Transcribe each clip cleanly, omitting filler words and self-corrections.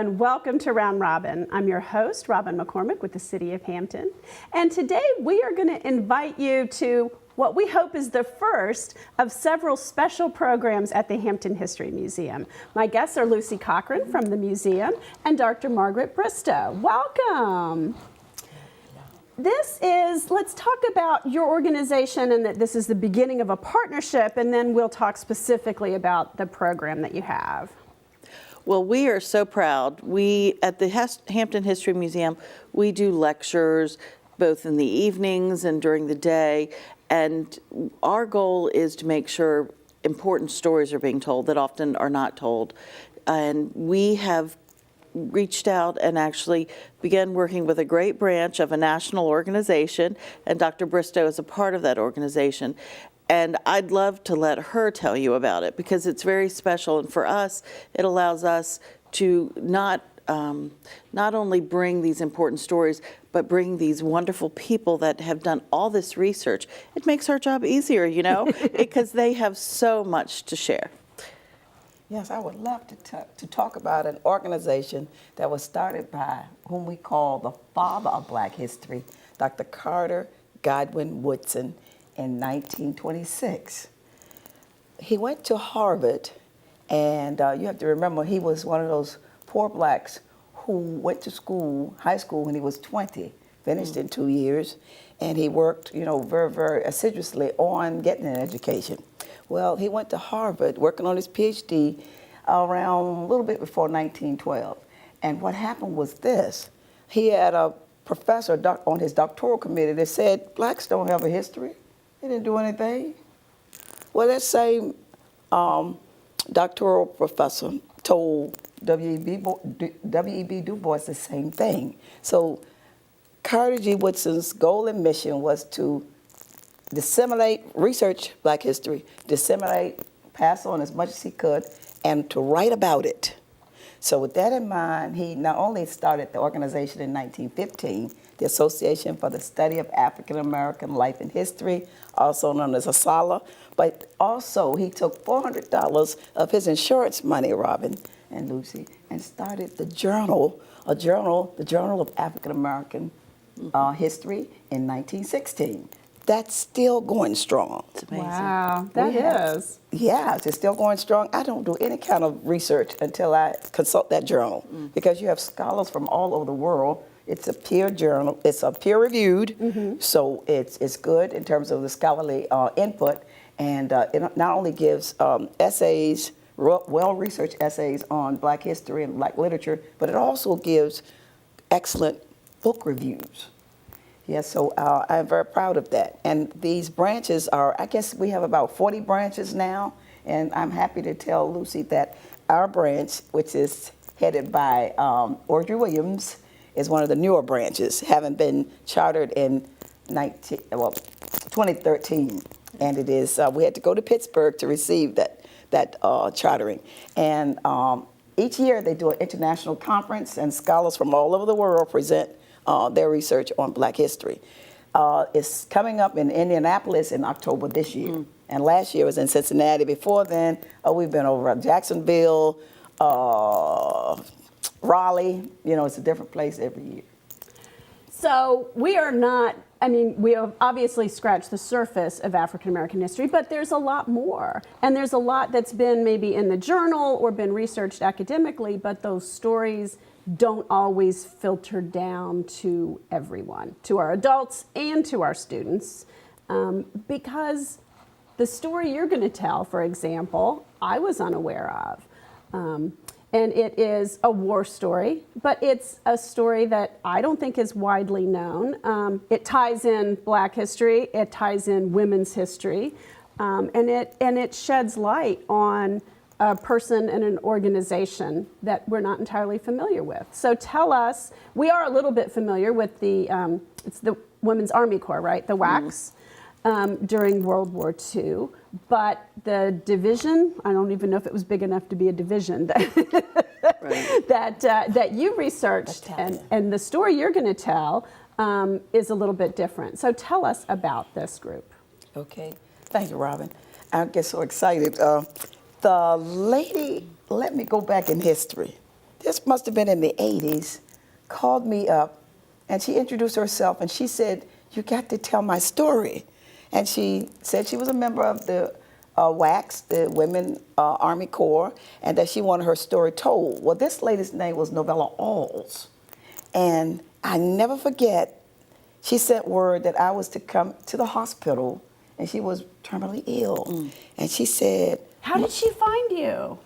and welcome to Round Robin. I'm your host, Robin McCormick with the City of Hampton. And today we are going to invite you to what we hope is the first of several special programs at the Hampton History Museum. My guests are Luci Cochran from the museum and Dr. Margaret Bristow. Welcome. Let's talk about your organization and that this is the beginning of a partnership, and then we'll talk specifically about the program that you have. Well, we are so proud. We, at the Hampton History Museum, we do lectures both in the evenings and during the day, and our goal is to make sure important stories are being told that often are not told. And we have reached out and actually began working with a great branch of a national organization, and Dr. Bristow is a part of that organization. And I'd love to let her tell you about it because it's very special, and for us, it allows us to not only bring these important stories, but bring these wonderful people that have done all this research. It makes our job easier, you know, because they have so much to share. Yes, I would love to talk about an organization that was started by whom we call the father of Black history, Dr. Carter Godwin Woodson, in 1926. He went to Harvard, and you have to remember he was one of those poor blacks who went to school, high school, when he was 20, finished in 2 years, and he worked, you know, very, very assiduously on getting an education. Well, he went to Harvard working on his PhD around a little bit before 1912. And what happened was this. He had a professor on his doctoral committee that said, blacks don't have a history. They didn't do anything. Well, that same doctoral professor told W.E.B. Du Bois the same thing. So Carter G. Woodson's goal and mission was to disseminate, research Black history, disseminate, pass on as much as he could, and to write about it. So with that in mind, he not only started the organization in 1915, the Association for the Study of African American Life and History, also known as ASALH, but also he took $400 of his insurance money, Robin and Lucy, and started the journal, the Journal of African American History in 1916. That's still going strong. It's amazing. Wow, that is. Yeah, it's still going strong. I don't do any kind of research until I consult that journal because you have scholars from all over the world. It's a peer journal. It's a peer-reviewed, so it's good in terms of the scholarly input, and it not only gives essays, well-researched essays on Black history and Black literature, but it also gives excellent book reviews. Yes, so I'm very proud of that. And these branches are, I guess we have about 40 branches now, and I'm happy to tell Lucy that our branch, which is headed by Audrey Williams, is one of the newer branches, having been chartered in 2013. And it is, we had to go to Pittsburgh to receive that chartering. And each year they do an international conference, and scholars from all over the world present their research on Black history. It's coming up in Indianapolis in October this year. And last year was in Cincinnati. Before then, we've been over at Jacksonville, Raleigh. You know, it's a different place every year. So we are not, I mean, we have obviously scratched the surface of African American history, but there's a lot more. And there's a lot that's been maybe in the journal or been researched academically, but those stories don't always filter down to everyone, to our adults and to our students, because the story you're going to tell, for example, I was unaware of. And it is a war story, but it's a story that I don't think is widely known. It ties in Black history, it ties in women's history, and it sheds light on a person and an organization that we're not entirely familiar with. So tell us, we are a little bit familiar with it's the Women's Army Corps, right? The WACs during World War II. But the division, I don't even know if it was big enough to be a division that you researched, and the story you're going to tell is a little bit different. So tell us about this group. Okay, thank you, Robin. I get so excited. The lady, let me go back in history. this must have been in the 80s, called me up, and she introduced herself, and she said, "You got to tell my story." And she said she was a member of the WACS, the Women Army Corps, and that she wanted her story told. Well, this lady's name was Novella Auls. And I never forget, she sent word that I was to come to the hospital, and she was terminally ill. And she said, How did she find you?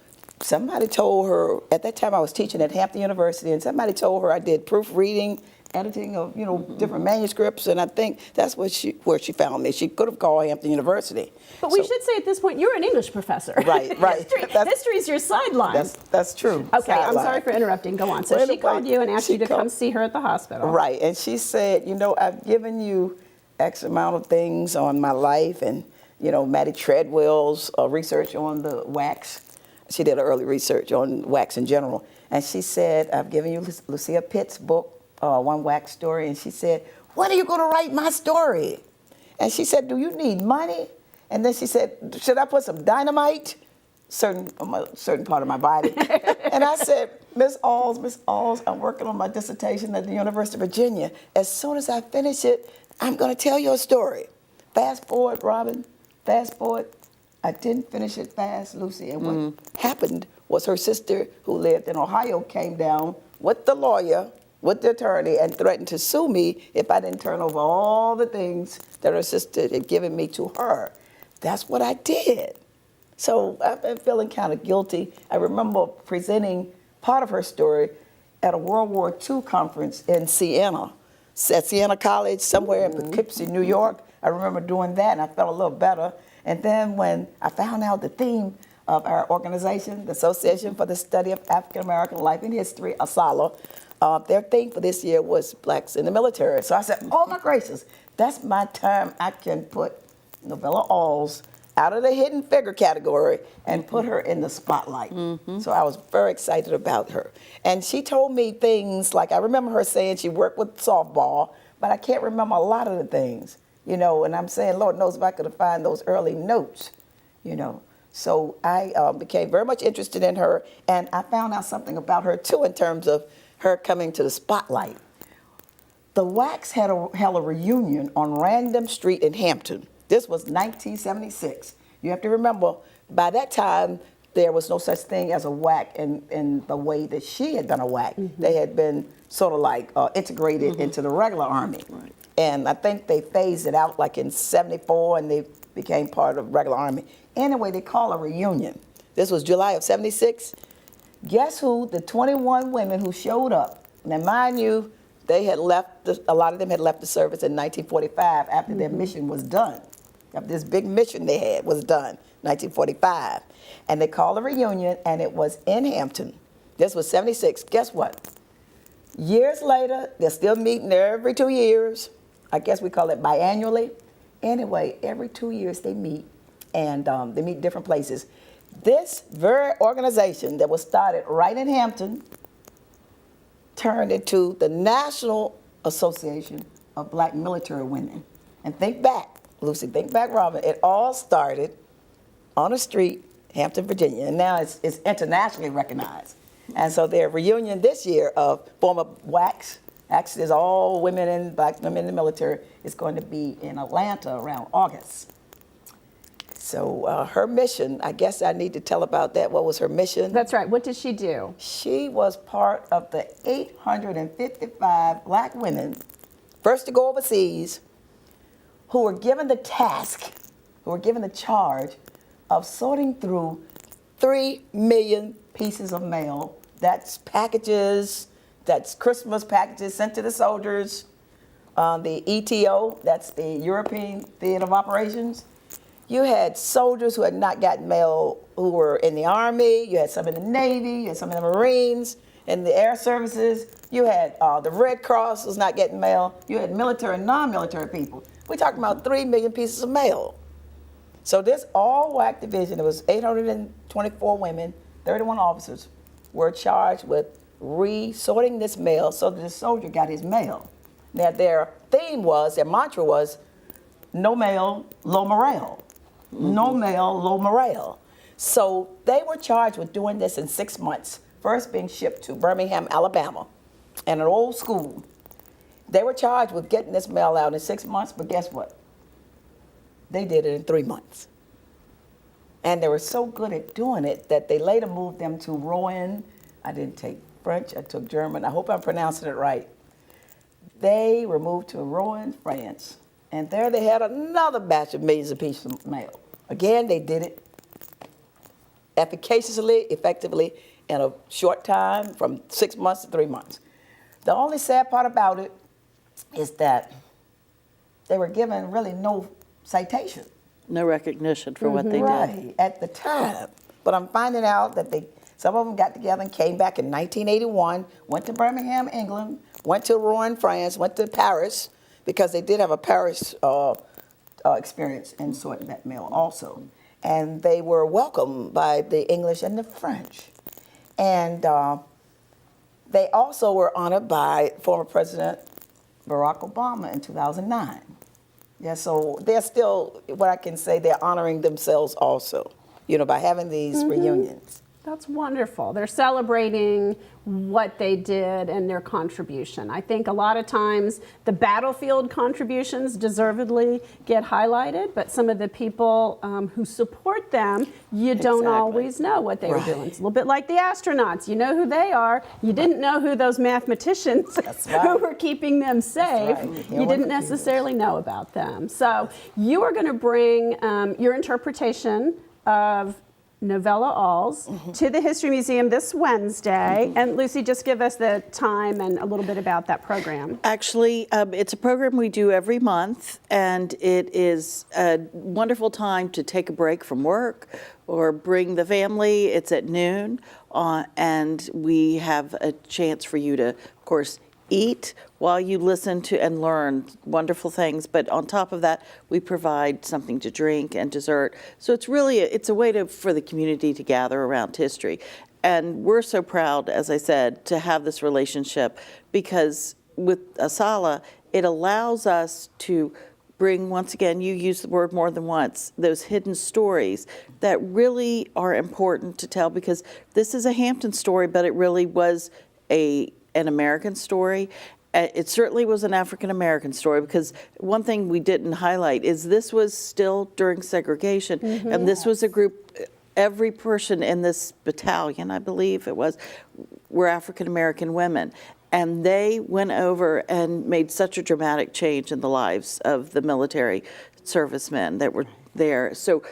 somebody told her, at that time I was teaching at Hampton University, and somebody told her I did proofreading, editing of, different manuscripts, and I think that's where she found me. She could have called Hampton University. But we should say at this point, you're an English professor. Right, right. History is your sideline. That's true. Okay, I'm Sideline. sorry for interrupting. Go on. So Well, she anyway, called you and asked she you to called- come see her at the hospital. Right, and she said, I've given you X amount of things on my life, and, Maddie Treadwell's research on the wax. She did early research on wax in general. And she said, I've given you Lucia Pitt's book, One Wax Story, and she said, when are you going to write my story? And she said, do you need money? And then she said, should I put some dynamite? Certain part of my body. And I said, Miss Auls, I'm working on my dissertation at the University of Virginia. As soon as I finish it, I'm going to tell you a story. Fast forward, Robin, fast forward. I didn't finish it fast, Luci. And what happened was her sister, who lived in Ohio, came down with the lawyer, with the attorney, and threatened to sue me if I didn't turn over all the things that her sister had given me to her. That's what I did. So I've been feeling kind of guilty. I remember presenting part of her story at a World War II conference in Siena, at Siena College, somewhere in Poughkeepsie, New York. I remember doing that, and I felt a little better. And then when I found out the theme of our organization, the Association for the Study of African American Life and History, ASALH, their theme for this year was Blacks in the Military. So I said, oh my gracious, that's my time. I can put Novella Auls out of the hidden figure category and put her in the spotlight. So I was very excited about her. And she told me things like, I remember her saying she worked with softball, but I can't remember a lot of the things, and I'm saying, Lord knows if I could have found those early notes, So I became very much interested in her, and I found out something about her too in terms of her coming to the spotlight. The WACS held a reunion on Random Street in Hampton. This was 1976. You have to remember, by that time, there was no such thing as a WAC in the way that she had done a WAC. They had been sort of like integrated into the regular Army. Right. And I think they phased it out like in 74, and they became part of regular Army. Anyway, they call a reunion. This was July of 76. Guess who? The 21 women who showed up. Now, mind you, they had left, a lot of them had left the service in 1945 after their mission was done. After this big mission they had was done, 1945. And they called a reunion, and it was in Hampton. This was 76. Guess what? Years later, they're still meeting every 2 years. I guess we call it biannually. Anyway, every 2 years they meet, and they meet different places. This very organization that was started right in Hampton turned into the National Association of Black Military Women. And think back, Luci, think back, Robin, it all started on a street, Hampton, Virginia, and now it's internationally recognized. And so their reunion this year of former WACS, actually it's all women and black women in the military, is going to be in Atlanta around August. So her mission, I guess I need to tell about that. What was her mission? That's right. What did she do? She was part of the 855 black women, first to go overseas, who were given the task, who were given the charge of sorting through 3 million pieces of mail. That's packages, that's Christmas packages sent to the soldiers. The ETO, that's the European Theater of Operations. You had soldiers who had not gotten mail who were in the Army. You had some in the Navy. You had some in the Marines, in the Air Services. You had the Red Cross was not getting mail. You had military and non-military people. We're talking about 3 million pieces of mail. So this all-WAC division, it was 824 women, 31 officers, were charged with re-sorting this mail so that the soldier got his mail. Now their theme was, their mantra was, no mail, low morale. No mail, low morale. So they were charged with doing this in 6 months, first being shipped to Birmingham, Alabama, and an old school. They were charged with getting this mail out in 6 months, but guess what? They did it in 3 months. And they were so good at doing it that they later moved them to Rouen. I didn't take French, I took German. I hope I'm pronouncing it right. They were moved to Rouen, France. And there they had another batch of millions of pieces of mail. Again, they did it efficaciously, effectively, in a short time, from 6 months to 3 months. The only sad part about it is that they were given really no citation. No recognition for what they did. Right, at the time. But I'm finding out that some of them got together and came back in 1981, went to Birmingham, England, went to Rouen, France, went to Paris, because they did have a Paris experience in sorting that mail also. And they were welcomed by the English and the French. And they also were honored by former President Barack Obama in 2009. Yeah, so they're still, what I can say, they're honoring themselves also, by having these reunions. That's wonderful. They're celebrating what they did and their contribution. I think a lot of times the battlefield contributions deservedly get highlighted, but some of the people who support them, you don't always know what they were doing. It's a little bit like the astronauts. You know who they are. You didn't know who those mathematicians who were keeping them safe. You didn't necessarily know about them. So you are going to bring your interpretation of Novella Auls to the History Museum this Wednesday. And Luci, just give us the time and a little bit about that program. Actually, it's a program we do every month, and it is a wonderful time to take a break from work or bring the family. It's at noon, and we have a chance for you to, of course, eat while you listen to and learn wonderful things. But on top of that, we provide something to drink and dessert. So it's really, it's a way for the community to gather around history. And we're so proud, as I said, to have this relationship, because with Asala, it allows us to bring, once again, you use the word more than once, those hidden stories that really are important to tell, because this is a Hampton story, but it really was an American story. It certainly was an African American story, because one thing we didn't highlight is this was still during segregation, and this was a group, every person in this battalion, I believe it was, were African American women. And they went over and made such a dramatic change in the lives of the military servicemen that were there. So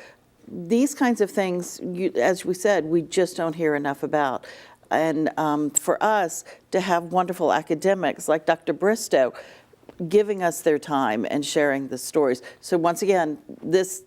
these kinds of things, as we said, we just don't hear enough about. And for us to have wonderful academics like Dr. Bristow giving us their time and sharing the stories. So once again, this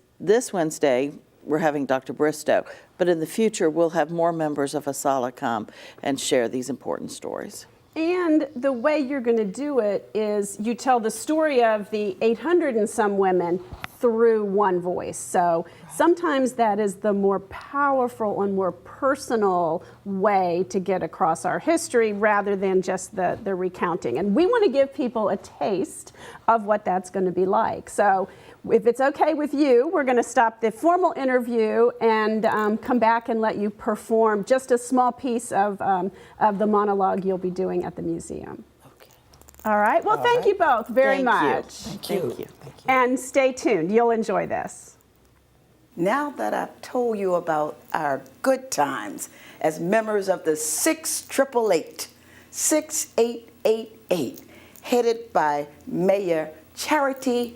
Wednesday, we're having Dr. Bristow, but in the future, we'll have more members of Asala come and share these important stories. And the way you're going to do it is you tell the story of the 800 and some women through one voice. So sometimes that is the more powerful and more personal way to get across our history, rather than just the recounting. And we want to give people a taste of what that's going to be like. So if it's okay with you, we're going to stop the formal interview and come back and let you perform just a small piece of the monologue you'll be doing at the museum. Okay. All right. Well, thank you both very much. Thank you. Thank you. And stay tuned. You'll enjoy this. Now that I've told you about our good times as members of the 6888, 6888, headed by Mayor Charity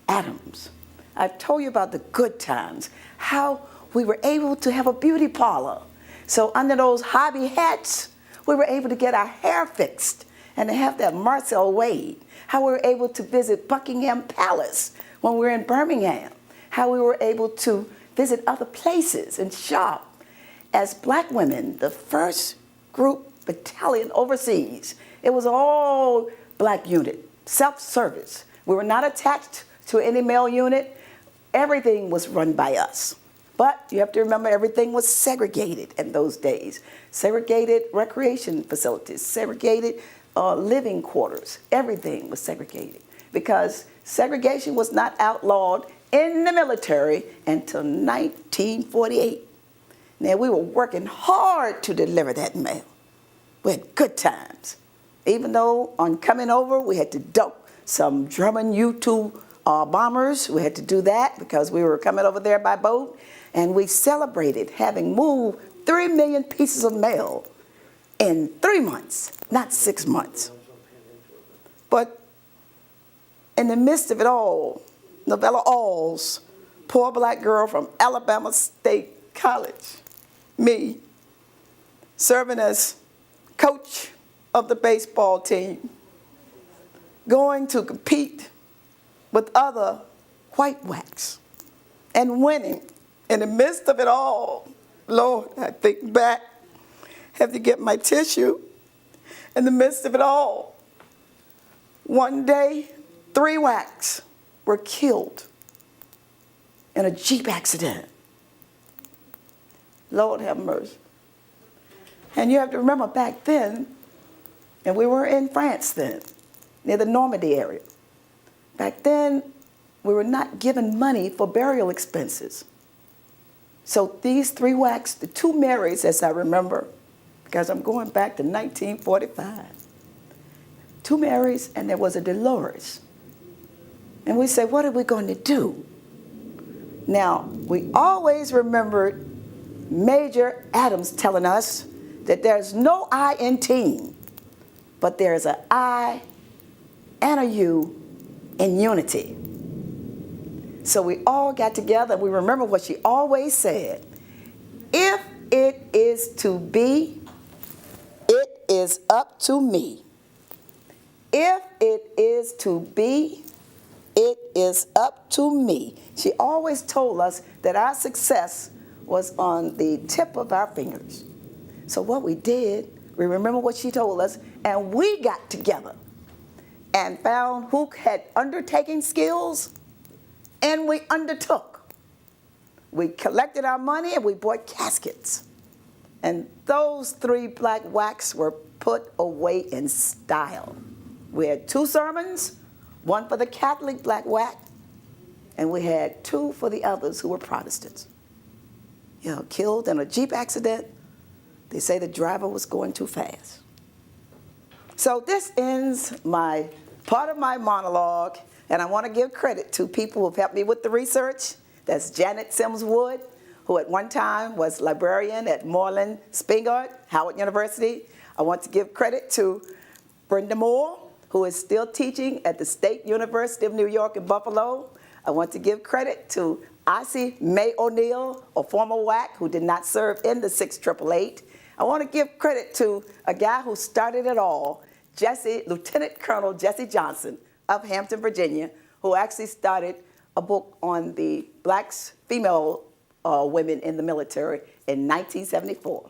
Adams. I've told you about the good times, how we were able to have a beauty parlor. So under those hobby hats, we were able to get our hair fixed and to have that Marcel Wade. How we were able to visit Buckingham Palace when we were in Birmingham. How we were able to visit other places and shop. As black women, the first group battalion overseas, it was all black unit, self-service. We were not attached to any male unit. Everything was run by us. But you have to remember, everything was segregated in those days. Segregated recreation facilities, segregated living quarters. Everything was segregated because segregation was not outlawed in the military until 1948. Now, we were working hard to deliver that mail. We had good times. Even though on coming over, we had to dump some German U-2 bombers. We had to do that because we were coming over there by boat. And we celebrated having moved 3 million pieces of mail in 3 months, not 6 months. But in the midst of it all, Novella Auls, poor black girl from Alabama State College, me, serving as coach of the baseball team, going to compete with other white whacks and winning. In the midst of it all, Lord, I think back, have to get my tissue. In the midst of it all, one day, 3 whacks were killed in a Jeep accident. Lord have mercy. And you have to remember back then, and we were in France then, near the Normandy area. Back then, we were not given money for burial expenses. So these 3 whacks, the 2 Marys, as I remember, because I'm going back to 1945. 2 Marys, and there was a Dolores. And we said, what are we going to do? Now, we always remembered Major Adams telling us that there's no I in team, but there's an I and a U in unity. So we all got together. We remember what she always said. If it is to be, it is up to me. If it is to be, it is up to me. She always told us that our success was on the tip of our fingers. So what we did, we remember what she told us, and we got together and found who had undertaking skills, and we undertook. We collected our money and we bought caskets. And those 3 black whacks were put away in style. We had 2 sermons, 1 for the Catholic black whack, and we had 2 for the others who were Protestants. You know, killed in a Jeep accident. They say the driver was going too fast. So this ends my part of my monologue, and I want to give credit to people who have helped me with the research. That's Janet Sims Wood, who at one time was librarian at Moreland Spingard, Howard University. I want to give credit to Brenda Moore, who is still teaching at the State University of New York in Buffalo. I want to give credit to Ossie Mae O'Neill, a former WAC who did not serve in the 6888. I want to give credit to a guy who started it all, Lieutenant Colonel Jesse Johnson of Hampton, Virginia, who actually started a book on the female women in the military in 1974.